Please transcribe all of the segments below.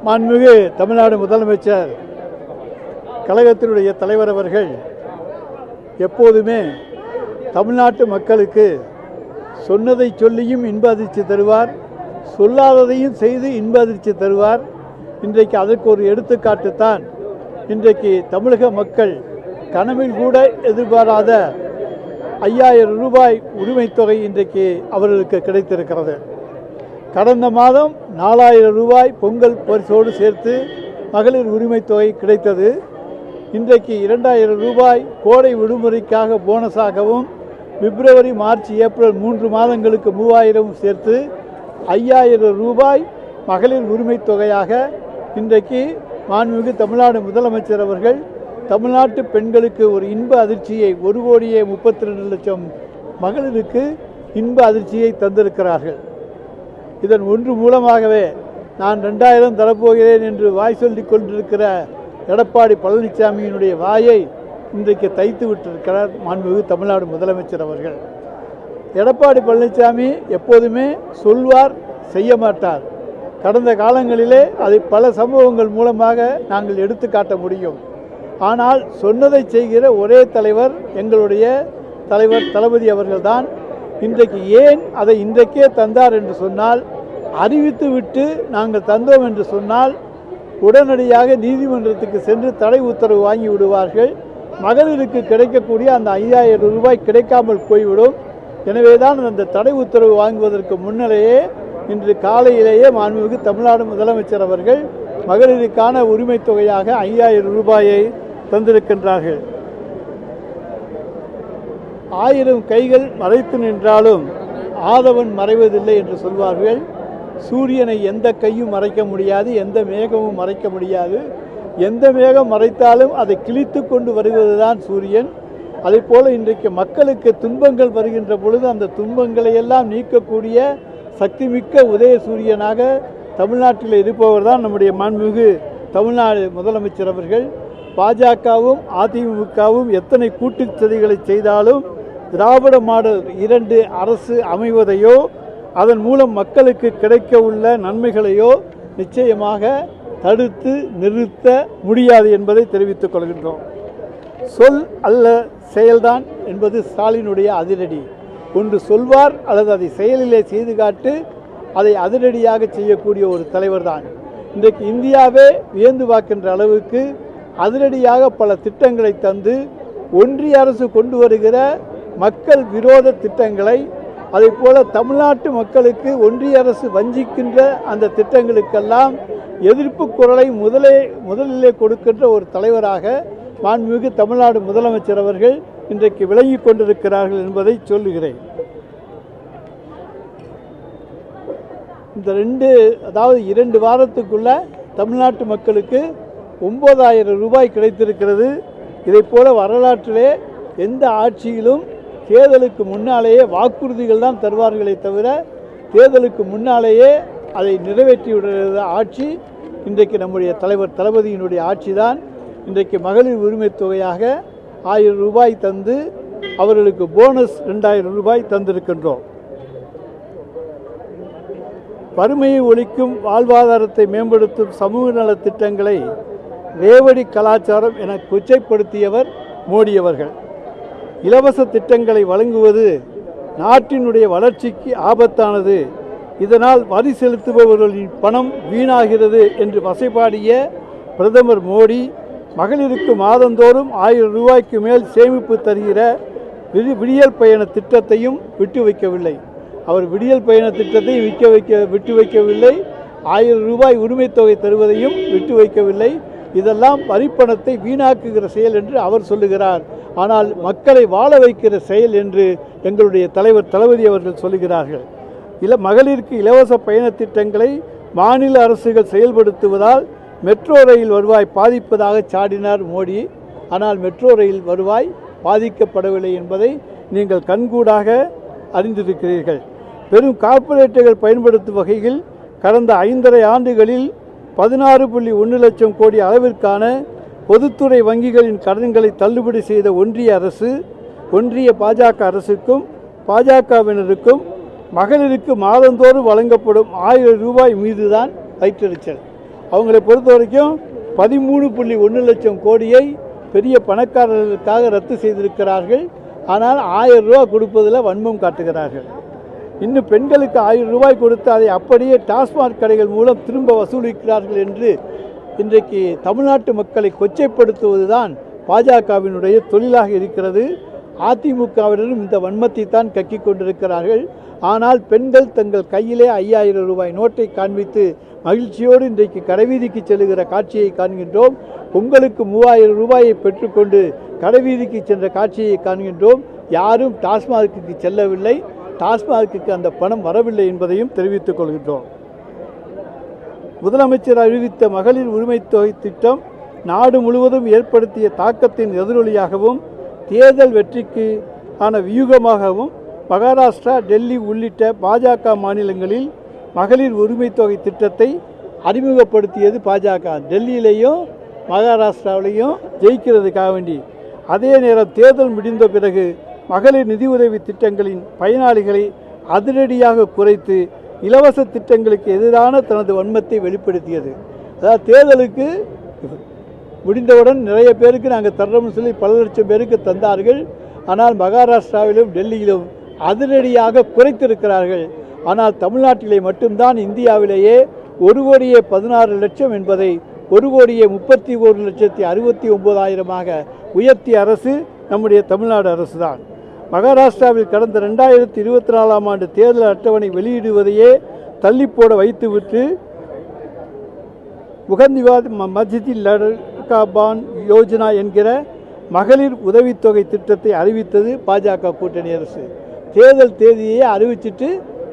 மாண்புமிகு தமிழ்நாடு முதலமைச்சர் கழகத்தினுடைய தலைவர் அவர்கள் எப்போதுமே தமிழ்நாட்டு மக்களுக்கு சொன்னதை சொல்லியும் இன்ப அதிர்ச்சி தருவார், சொல்லாததையும் செய்து இன்ப அதிர்ச்சி தருவார். இன்றைக்கு அதற்கு ஒரு எடுத்துக்காட்டு தான் இன்றைக்கு தமிழக மக்கள் கனவில் கூட எதிர்பாராத 5000 ரூபாய் உரிமைத் தொகை இன்றைக்கு அவர்களுக்கு கிடைத்திருக்கிறது. கடந்த மாதம் 4000 ரூபாய் பொங்கல் பரிசோடு சேர்த்து மகளிர் உரிமைத் தொகை கிடைத்தது. இன்றைக்கு 2000 ரூபாய் கோடை விடுமுறைக்காக போனஸாகவும், பிப்ரவரி, மார்ச், ஏப்ரல் 3 மாதங்களுக்கு 3000 சேர்த்து 5000 ரூபாய் மகளிர் உரிமைத் தொகையாக இன்றைக்கு மாண்புமிகு தமிழ்நாடு முதலமைச்சர் அவர்கள் தமிழ்நாட்டு பெண்களுக்கு ஒரு இன்ப அதிர்ச்சியை 1,32,00,000 மகளிருக்கு இன்ப அதிர்ச்சியை தந்திருக்கிறார்கள். இதன் ஒன்று மூலமாகவே நான் 2000 தரப்போகிறேன் என்று வாய் சொல்லி கொண்டிருக்கிற எடப்பாடி பழனிசாமியினுடைய வாயை இன்றைக்கு தைத்து விட்டிருக்கிறார் மாண்புமிகு தமிழ்நாடு முதலமைச்சர் அவர்கள். எடப்பாடி பழனிசாமி எப்போதுமே சொல்வார், செய்ய மாட்டார். கடந்த காலங்களிலே அதை பல சம்பவங்கள் மூலமாக நாங்கள் எடுத்து காட்ட முடியும். ஆனால் சொன்னதை செய்கிற ஒரே தலைவர் எங்களுடைய தலைவர் தளபதி அவர்கள்தான். இன்றைக்கு ஏன் அதை இன்றைக்கே தந்தார் என்று சொன்னால், அறிவித்து விட்டு நாங்கள் தந்தோம் என்று சொன்னால் உடனடியாக நீதிமன்றத்துக்கு சென்று தடை உத்தரவு வாங்கி விடுவார்கள். மகளிருக்கு கிடைக்கக்கூடிய அந்த 5000 ரூபாய் கிடைக்காமல் போய்விடும். எனவேதான் அந்த தடை உத்தரவு வாங்குவதற்கு முன்னிலேயே இன்று காலையிலேயே மாண்புமிகு தமிழ்நாடு முதலமைச்சர் அவர்கள் மகளிருக்கான உரிமைத் தொகையாக 5000 ரூபாயை தந்திருக்கின்றார்கள். 1000 கைகள் மறைத்து நின்றாலும் ஆதவன் மறைவதில்லை என்று சொல்வார்கள். சூரியனை எந்த கையும் மறைக்க முடியாது, எந்த மேகமும் மறைக்க முடியாது. எந்த மேகம் மறைத்தாலும் அதை கிழித்து கொண்டு வருவதுதான் சூரியன். அதே போல இன்றைக்கு மக்களுக்கு துன்பங்கள் வருகின்ற பொழுது அந்த துன்பங்களை எல்லாம் நீக்கக்கூடிய சக்திமிக்க உதய சூரியனாக தமிழ்நாட்டில் இருப்பவர் தான் நம்முடைய மாண்புமிகு தமிழ்நாடு முதலமைச்சர் அவர்கள். பாஜகவும் அதிமுகவும் எத்தனை கூட்டுச் சதிகளை செய்தாலும் திராவிட மாடல் 2 அரசு அமைவதையோ அதன் மூலம் மக்களுக்கு கிடைக்க உள்ள நன்மைகளையோ நிச்சயமாக தடுத்து நிறுத்த முடியாது என்பதை தெரிவித்துக் கொள்கின்றோம். சொல் அல்ல செயல்தான் என்பது ஸ்டாலினுடைய அதிரடி. ஒன்று சொல்வார் அல்லது அதை செயலிலே செய்து காட்டு, அதை அதிரடியாக செய்யக்கூடிய ஒரு தலைவர் தான். இன்றைக்கு இந்தியாவே வியந்து பார்க்கின்ற அளவுக்கு அதிரடியாக பல திட்டங்களை தந்து ஒன்றிய அரசு கொண்டு வருகிற மக்கள் விரோத திட்டங்களை, அதே போல தமிழ்நாட்டு மக்களுக்கு ஒன்றிய அரசு வஞ்சிக்கின்ற அந்த திட்டங்களுக்கெல்லாம் எதிர்ப்பு குரலை முதலிலே கொடுக்கின்ற ஒரு தலைவராக மாண்புமிகு தமிழ்நாடு முதலமைச்சர் அவர்கள் இன்றைக்கு விளங்கிக் கொண்டிருக்கிறார்கள் என்பதை சொல்லுகிறேன். இந்த 2 வாரத்துக்குள்ள தமிழ்நாட்டு மக்களுக்கு 9000 ரூபாய் கிடைத்திருக்கிறது. இதை போல வரலாற்றிலே எந்த ஆட்சியிலும் தேர்தலுக்கு முன்னாலேயே வாக்குறுதிகள் தான் தருவார்களே தவிர தேர்தலுக்கு முன்னாலேயே அதை நிறைவேற்றிவிடுகிற ஆட்சி இன்றைக்கு நம்முடைய தலைவர் தளபதியினுடைய ஆட்சி தான். இன்றைக்கு மகளிர் உரிமைத் தொகையாக 1000 ரூபாய் தந்து அவர்களுக்கு போனஸ் 2000 ரூபாய் தந்திருக்கின்றோம். வறுமையை ஒழிக்கும், வாழ்வாதாரத்தை மேம்படுத்தும் சமூக நலத் திட்டங்களை ரேவடி கலாச்சாரம் என கொச்சைப்படுத்தியவர் மோடி அவர்கள். இலவச திட்டங்களை வழங்குவது நாட்டினுடைய வளர்ச்சிக்கு ஆபத்தானது, இதனால் வரி செலுத்துபவர்களின் பணம் வீணாகிறது என்று வசைபாடிய பிரதமர் மோடி மகளிருக்கு மாதந்தோறும் 1000 ரூபாய்க்கு மேல் சேமிப்பு தருகிற விடியல் பயண திட்டத்தையும் விட்டு வைக்கவில்லை. அவர் விடியல் பயண திட்டத்தை விட்டு வைக்கவில்லை. 1000 ரூபாய் உரிமைத் தொகை தருவதையும் விட்டு வைக்கவில்லை. இதெல்லாம் வரிப்பணத்தை வீணாக்குகிற செயல் என்று அவர் சொல்லுகிறார். ஆனால் மக்களை வாழ வைக்கிற செயல் என்று எங்களுடைய தலைவர் தளபதி அவர்கள் சொல்லுகிறார்கள். மகளிருக்கு இலவச பயண திட்டங்களை மாநில அரசுகள் செயல்படுத்துவதால் மெட்ரோ ரயில் வருவாய் பாதிப்பதாக சாடினார் மோடி. ஆனால் மெட்ரோ ரயில் வருவாய் பாதிக்கப்படவில்லை என்பதை நீங்கள் கண்கூடாக அறிந்திருக்கிறீர்கள். பெரும் கார்ப்பரேட்டுகள் பயன்படுத்தும் வகையில் கடந்த 5.5 ஆண்டுகளில் 16.1 லட்சம் கோடி அளவிற்கான பொதுத்துறை வங்கிகளின் கடன்களை தள்ளுபடி செய்த ஒன்றிய அரசு, ஒன்றிய பாஜக அரசுக்கும் பாஜகவினருக்கும் மகளிருக்கு மாதந்தோறும் வழங்கப்படும் 1000 ரூபாய் மீதுதான் வயிற்றெரிச்சல். அவங்களை பொறுத்த வரைக்கும் 13.1 லட்சம் கோடியை பெரிய பணக்காரர்களுக்காக ரத்து செய்திருக்கிறார்கள். ஆனால் 1000 ரூபா கொடுப்பதில் வன்மம் காட்டுகிறார்கள். இன்னும் பெண்களுக்கு 1000 ரூபாய் கொடுத்து அதை அப்படியே டாஸ்மாக் கடைகள் மூலம் திரும்ப வசூலிக்கிறார்கள் என்று இன்றைக்கு தமிழ்நாட்டு மக்களை கொச்சைப்படுத்துவதுதான் பாஜகவினுடைய தொழிலாக இருக்கிறது. அதிமுகவினரும் இந்த வன்மத்தை தான் கக்கிக் கொண்டிருக்கிறார்கள். ஆனால் பெண்கள் தங்கள் கையிலே 5000 ரூபாய் நோட்டை காண்பித்து மகிழ்ச்சியோடு இன்றைக்கு கடைவீதிக்கு செல்லுகிற காட்சியை காண்கின்றோம். பொங்கலுக்கு 3000 ரூபாயை பெற்றுக்கொண்டு கடைவீதிக்கு சென்ற காட்சியை காண்கின்றோம். யாரும் டாஸ்மாகுக்கு செல்லவில்லை, டாஸ்மாகுக்கு அந்த பணம் வரவில்லை என்பதையும் தெரிவித்துக் கொள்கின்றோம். முதலமைச்சர் அறிவித்த மகளிர் உரிமை தொகை திட்டம் நாடு முழுவதும் ஏற்படுத்திய தாக்கத்தின் எதிரொலியாகவும் தேர்தல் வெற்றிக்கு ஆன வியூகமாகவும் மகாராஷ்டிரா, டெல்லி உள்ளிட்ட பாஜக மாநிலங்களில் மகளிர் உரிமை தொகை திட்டத்தை அறிமுகப்படுத்தியது பாஜக. டெல்லியிலையும் மகாராஷ்டிராவிலையும் ஜெயிக்கிறதுக்காக வேண்டி. அதே நேரம் தேர்தல் முடிந்த பிறகு மகளிர் நிதி உதவி திட்டங்களின் பயனாளிகளை அதிரடியாக குறைத்து இலவச திட்டங்களுக்கு எதிரான தனது வன்மத்தை வெளிப்படுத்தியது. அதாவது தேர்தலுக்கு முடிந்தவுடன் நிறைய பேருக்கு நாங்கள் தர்றோம்னு சொல்லி பல லட்சம் பேருக்கு தந்தார்கள். ஆனால் மகாராஷ்டிராவிலும் டெல்லியிலும் அதிரடியாக குறைத்திருக்கிறார்கள். ஆனால் தமிழ்நாட்டிலே மட்டும்தான் இந்தியாவிலேயே 1,16,00,000 என்பதை 1,31,69,000 உயர்த்திய அரசு நம்முடைய தமிழ்நாடு அரசு தான். மகாராஷ்டிராவில் கடந்த 2024ஆம் ஆண்டு தேர்தல் அட்டவணை வெளியிடுவதையே தள்ளிப்போட வைத்துவிட்டு முகந்திவாத் மஸ்ஜிதில் லட்காபான் யோஜனா என்கிற மகளிர் உதவித்தொகை திட்டத்தை அறிவித்தது பாஜக கூட்டணி அரசு. தேர்தல் தேதியை அறிவிச்சிட்டு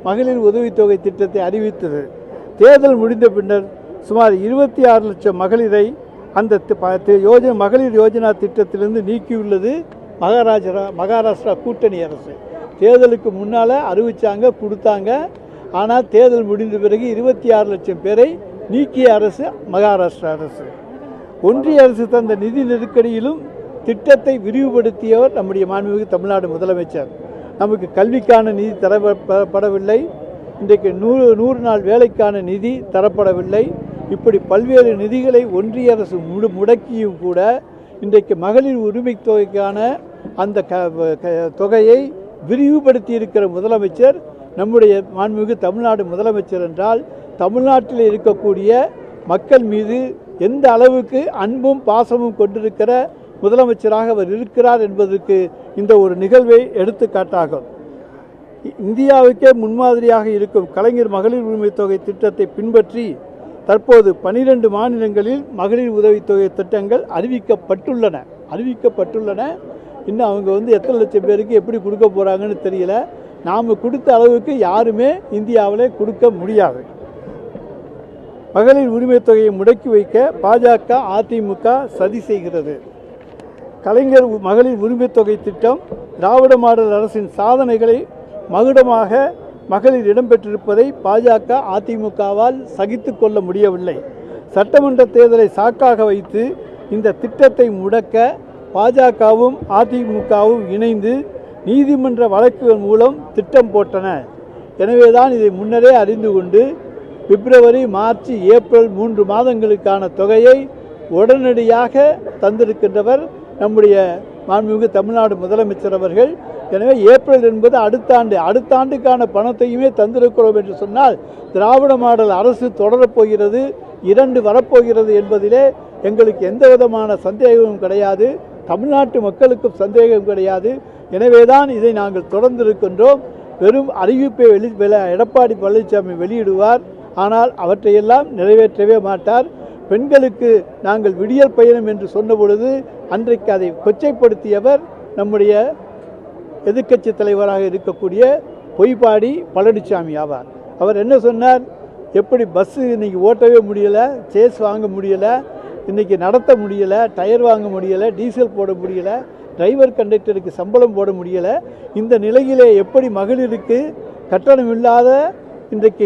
மகளிர் உதவித்தொகை திட்டத்தை அறிவித்தது. தேர்தல் முடிந்த பின்னர் சுமார் 26 லட்சம் மகளிரை அந்த மகளிர் யோஜனா திட்டத்திலிருந்து நீக்கியுள்ளது மகாராஷ்டிரா கூட்டணி அரசு. தேர்தலுக்கு முன்னால் அறிவித்தாங்க, கொடுத்தாங்க. ஆனால் தேர்தல் முடிந்த பிறகு 26 லட்சம் பேரை நீக்கிய அரசு மகாராஷ்டிரா அரசு. ஒன்றிய அரசு தந்த நிதி நெருக்கடியிலும் திட்டத்தை விரிவுபடுத்தியவர் நம்முடைய மாண்புமிகு தமிழ்நாடு முதலமைச்சர். நமக்கு கல்விக்கான நிதி தரப்படவில்லை, இன்றைக்கு 100 நாள் வேலைக்கான நிதி தரப்படவில்லை. இப்படி பல்வேறு நிதிகளை ஒன்றிய அரசு முடக்கியும் கூட இன்றைக்கு மகளிர் உரிமை தொகைக்கான அந்த தொகையை விரிவுபடுத்தி இருக்கிற முதலமைச்சர் நம்முடைய மாண்புமிகு தமிழ்நாடு முதலமைச்சர் என்றால் தமிழ்நாட்டில் இருக்கக்கூடிய மக்கள் மீது எந்த அளவுக்கு அன்பும் பாசமும் கொண்டிருக்கிற முதலமைச்சராக அவர் இருக்கிறார் என்பதற்கு இந்த ஒரு நிகழ்வை எடுத்துக்காட்டாகும். இந்தியாவுக்கே முன்மாதிரியாக இருக்கும் கலைஞர் மகளிர் உரிமை தொகை திட்டத்தை பின்பற்றி தற்போது 12 மாநிலங்களில் மகளிர் உதவித்தொகை திட்டங்கள் அறிவிக்கப்பட்டுள்ளன. இன்னும் அவங்க எத்தனை லட்சம் பேருக்கு எப்படி கொடுக்க போகிறாங்கன்னு தெரியல. நாம் கொடுத்த அளவுக்கு யாருமே இந்தியாவில் கொடுக்க முடியாது. மகளிர் உரிமை தொகையை முடக்கி வைக்க பாஜக, அதிமுக சதி செய்கிறது. கலைஞர் மகளிர் உரிமை தொகை திட்டம் திராவிட மாடல் அரசின் சாதனைகளை மகுடமாக மகளிர் இடம்பெற்றிருப்பதை பாஜக, அதிமுகவால் சகித்து கொள்ள முடியவில்லை. சட்டமன்ற தேர்தலை சாக்காக வைத்து இந்த திட்டத்தை முடக்க பாஜகவும் அதிமுகவும் இணைந்து நீதிமன்ற வழக்குகள் மூலம் திட்டம் போட்டன. எனவேதான் இதை முன்னரே அறிந்து கொண்டு பிப்ரவரி, மார்ச், ஏப்ரல் 3 மாதங்களுக்கான தொகையை உடனடியாக தந்திருக்கின்றவர் நம்முடைய மாண்புமிகு தமிழ்நாடு முதலமைச்சர் அவர்கள். எனவே ஏப்ரல் என்பது அடுத்த ஆண்டுக்கான பணத்தையுமே தந்திருக்கிறோம் என்று சொன்னால் திராவிட மாடல் அரசு தொடரப்போகிறது, 2 வரப்போகிறது என்பதிலே எங்களுக்கு எந்த விதமான சந்தேகமும் கிடையாது. தமிழ்நாட்டு மக்களுக்கும் சந்தேகம் கிடையாது. எனவேதான் இதை நாங்கள் தொடர்ந்திருக்கின்றோம். வெறும் அறிவிப்பை எடப்பாடி பழனிசாமி வெளியிடுவார், ஆனால் அவற்றையெல்லாம் நிறைவேற்றவே மாட்டார். பெண்களுக்கு நாங்கள் விடியல் பயணம் என்று சொன்ன பொழுது அன்றைக்கு அதை கொச்சைப்படுத்தியவர் நம்முடைய எதிர்க்கட்சி தலைவராக இருக்கக்கூடிய பொய்ப்பாடி பழனிசாமி ஆவார். அவர் என்ன சொன்னார்? எப்படி பஸ்ஸு இன்றைக்கி ஓட்டவே முடியலை, சேஸ் வாங்க முடியலை, இன்றைக்கி நடத்த முடியலை, டயர் வாங்க முடியலை, டீசல் போட முடியலை, டிரைவர் கண்டக்டருக்கு சம்பளம் போட முடியலை. இந்த நிலையிலே எப்படி மகளிருக்கு கட்டணம் இல்லாத இன்றைக்கு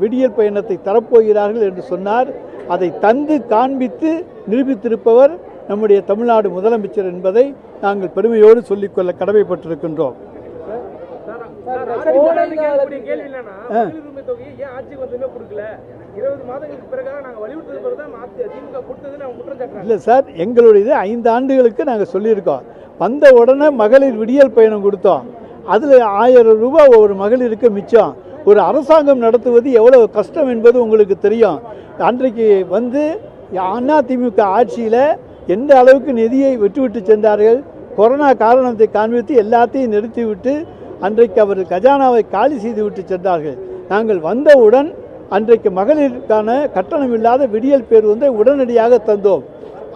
விடியல் பயணத்தை தரப்போகிறார்கள் என்று சொன்னார். அதை தந்து காண்பித்து நிரூபித்திருப்பவர் நம்முடைய தமிழ்நாடு முதலமைச்சர் என்பதை நாங்கள் பெருமையோடு சொல்லிக்கொள்ள கடமைப்பட்டிருக்கின்றோம். 20 மாதங்களுக்கு பிறகு நாங்கள் வலியுறுத்தது பிறகு தான் திமுக கொடுத்ததுன்னு அவங்க குற்றம் சாட்டுறாங்க. இல்லை சார், எங்களுடைய 5 ஆண்டுகளுக்கு நாங்கள் சொல்லியிருக்கோம். வந்த உடனே மகளிர் விடியல் பயணம் கொடுத்தோம். அதில் 1000 ரூபாய் ஒரு மகளிருக்கு மிச்சம். ஒரு அரசாங்கம் நடத்துவது எவ்வளவு கஷ்டம் என்பது உங்களுக்கு தெரியும். அன்றைக்கு வந்து அதிமுக ஆட்சியில் எந்த அளவுக்கு நிதியை விட்டுவிட்டு சென்றார்கள். கொரோனா காரணத்தை காண்பித்து எல்லாத்தையும் நிறுத்திவிட்டு அன்றைக்கு அவர் கஜானாவை காலி செய்து விட்டு சென்றார்கள். நாங்கள் வந்தவுடன் அன்றைக்கு மகளிருக்கான கட்டணம் இல்லாத விடியல் பேருந்தை உடனடியாக தந்தோம்.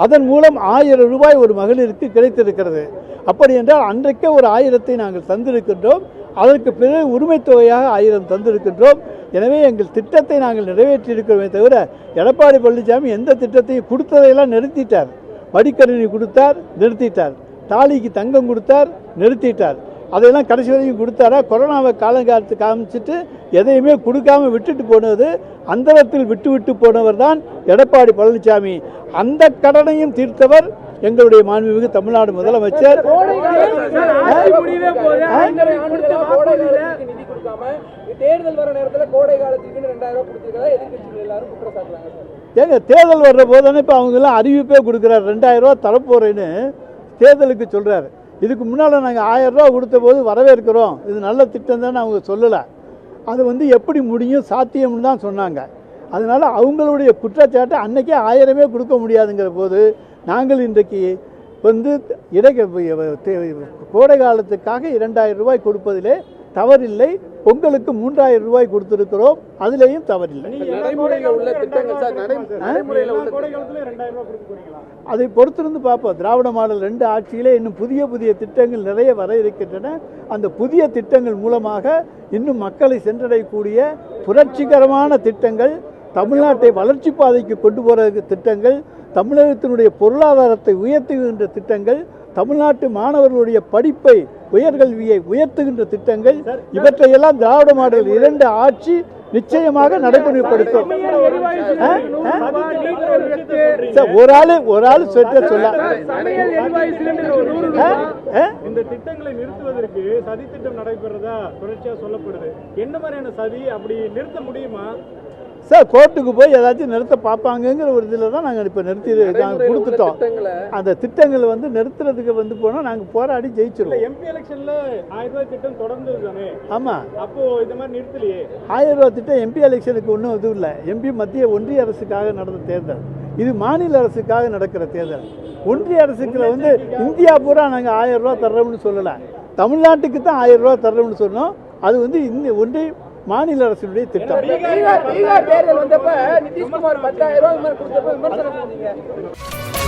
அதன் மூலம் 1000 ரூபாய் ஒரு மகளிருக்கு கிடைத்திருக்கிறது. அப்படி என்றால் அன்றைக்கே ஒரு 1000-ஐ நாங்கள் தந்திருக்கின்றோம். அதற்கு பிறகு உரிமை தொகையாக 1000 தந்திருக்கின்றோம். எனவே எங்கள் திட்டத்தை நாங்கள் நிறைவேற்றியிருக்கிறோமே தவிர எடப்பாடி பழனிசாமி எந்த திட்டத்தையும் கொடுத்ததையெல்லாம் நிறுத்திட்டார். மடிக்கணினி கொடுத்தார், நிறுத்திட்டார். தாலிக்கு தங்கம் கொடுத்தார், நிறுத்திட்டார். அதையெல்லாம் கடைசி வரைக்கும் கொடுத்தாரா? கொரோனாவை காலங்காலத்து காமிச்சிட்டு எதையுமே கொடுக்காம விட்டுட்டு போனது, அந்தரத்தில் விட்டு போனவர் தான் எடப்பாடி பழனிசாமி. அந்த கடனையும் தீர்த்தவர் எங்களுடைய மாண்புமிகு தமிழ்நாடு முதலமைச்சர். தேர்தல் வர நேரத்தில் கோடை காலத்துக்கு 2000 ரூபாய் கொடுத்திருக்கதா எதிர்க்கட்சிகள் எல்லாரும் குற்றம் சாட்டுறாங்க. ஏங்க, தேர்தல் வர்ற போதானே இப்போ அவங்கெல்லாம் அறிவிப்பே கொடுக்குறாரு. 2000 ரூபா தரப்போறேன்னு தேர்தலுக்கு சொல்கிறாரு. இதுக்கு முன்னால் நாங்கள் 1000 ரூபா கொடுத்த போது வரவேற்கிறோம், இது நல்ல திட்டம் தானே அவங்க சொல்லலை. அது வந்து எப்படி முடியும், சாத்தியம்னு தான் சொன்னாங்க. அதனால் அவங்களுடைய குற்றச்சாட்டு அன்றைக்கே 1000மே கொடுக்க முடியாதுங்கிற போது நாங்கள் இன்றைக்கு வந்து கோடை காலத்துக்காக 2000 ரூபாய் கொடுப்பதிலே தவறில்லை. பொங்கலுக்கு 3000 ரூபாய் கொடுத்திருக்கிறோம், அதிலேயும் தவறில்லை. அதை பொறுத்திருந்து பார்ப்போம். திராவிட மாடல் 2 ஆட்சியிலே இன்னும் புதிய திட்டங்கள் நிறைய வர இருக்கின்றன. அந்த புதிய திட்டங்கள் மூலமாக இன்னும் மக்களை சென்றடையக்கூடிய புரட்சிகரமான திட்டங்கள், தமிழ்நாட்டை வளர்ச்சி பாதைக்கு கொண்டு போகிற திட்டங்கள், தமிழகத்தினுடைய பொருளாதாரத்தை உயர்த்துகின்ற திட்டங்கள், தமிழ்நாட்டு மாணவர்களுடைய படிப்பை, உயர்கல்வியை உயர்த்துகின்ற திட்டங்கள், இவற்றையெல்லாம் திராவிட மாடல் 2 ஆட்சி நிச்சயமாக நடைமுறைப்படுத்தும். ஒரு ஆள் சொல்ல இந்த திட்டங்களை நிறுத்துவதற்கு சதி திட்டம் நடைபெறதா தொடர்ச்சியா சொல்லப்படுது. என்ன மாதிரியான சதி, அப்படி நிறுத்த முடியுமா சார்? கோர்ட்டுக்கு போய் ஏதாச்சும் நிறுத்த பார்ப்பாங்கங்கிற ஒரு இதில் தான் நாங்கள் இப்போ நாங்கள் கொடுத்துட்டோம். அந்த திட்டங்களை வந்து நிறுத்துறதுக்கு வந்து போனால் நாங்கள் போராடி ஜெயிச்சிருவோம். எம்பி எலெக்ஷன்ல 1000 ரூபாய் திட்டம் தொடர்ந்து தானே? ஆமாம். அப்போ இந்த மாதிரி நிறுத்தலையே. 1000 ரூபாய் திட்டம் எம்பி எலெக்ஷனுக்கு ஒன்றும் இது இல்லை. எம்பி மத்திய ஒன்றிய அரசுக்காக நடந்த தேர்தல், இது மாநில அரசுக்காக நடக்கிற தேர்தல். ஒன்றிய அரசுக்கு வந்து இந்தியா பூரா நாங்கள் 1000 ரூபா தர்றோம்னு சொல்லலை, தமிழ்நாட்டுக்கு தான் 1000 ரூபா தர்றோம்னு சொன்னோம். அது வந்து ஒன்றிய மாநில அரசினுடைய திட்டம். தேர்தல் வந்தப்ப நிதிஷ்குமார் 10,000 ரூபாய் கொடுத்தப்ப விமர்சனம்.